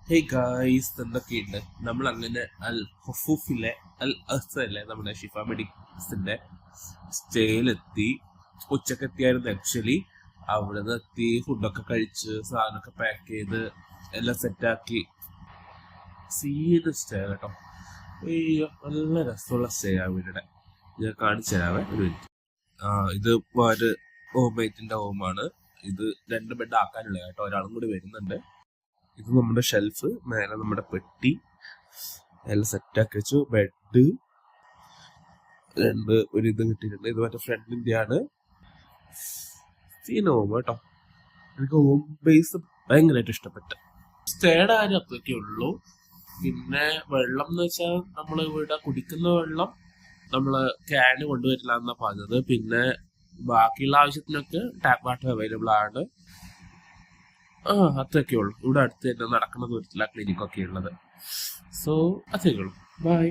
Hey guys, എന്തൊക്കെയുണ്ട്? നമ്മൾ അങ്ങനെ അൽ ഹുഫൂഫിലെ അൽ അസലെ നമ്മുടെ ഷിഫ മെഡിക്സിന്റെ സ്റ്റേയിലെത്തി. ഉച്ചക്കെത്തിയായിരുന്നു ആക്ച്വലി. അവിടെ നിന്ന് എത്തി, ഫുഡൊക്കെ കഴിച്ച് സാധനമൊക്കെ പാക്ക് ചെയ്ത് എല്ലാം സെറ്റാക്കി. സീന് സ്റ്റേ കേട്ടോ. അയ്യോ, നല്ല രസമുള്ള സ്റ്റേ ആ വീടിടെ. ഞാൻ കാണിച്ചു തരാവേ, ഒരു മിനിറ്റ്. ഇത് ഒരു ഹോംമേറ്റിന്റെ ഹോമാണ്. ഇത് 2 ബെഡ് ആക്കാനുള്ള കേട്ടോ. ഒരാളും കൂടി വരുന്നുണ്ട്. ഇത് നമ്മുടെ ഷെൽഫ്, മേലെ നമ്മുടെ പെട്ടി എല്ലാം സെറ്റാക്കി വെച്ചു. ബെഡ് 2 ഒരു ഇത് കിട്ടിയിട്ടുണ്ട്. ഇത് മറ്റേ ഫ്രണ്ടിന്റെ ആണ്. സീൻ ഹോം കേട്ടോ. എനിക്ക് ഹോം ബേസ് ഭയങ്കരമായിട്ട് ഇഷ്ടപ്പെട്ടു. സ്റ്റേയുടെ കാര്യം അത്രയൊക്കെ ഉള്ളൂ. പിന്നെ വെള്ളം എന്ന് വെച്ചാൽ നമ്മൾ ഇവിടെ കുടിക്കുന്ന വെള്ളം നമ്മള് ക്യാന് കൊണ്ടുവരില്ല എന്നാ പറഞ്ഞത്. പിന്നെ ബാക്കിയുള്ള ആവശ്യത്തിനൊക്കെ ടാപ്പ് വാട്ടർ അവൈലബിൾ ആണ്. അത്രയൊക്കെ ഉള്ളൂ. ഇവിടെ അടുത്ത് തന്നെ നടക്കുന്ന ദൂരത്തിലാണ് ക്ലിനിക്കൊക്കെ ഉള്ളത്. സോ അത്രയൊക്കെ ഉള്ളൂ. ബൈ.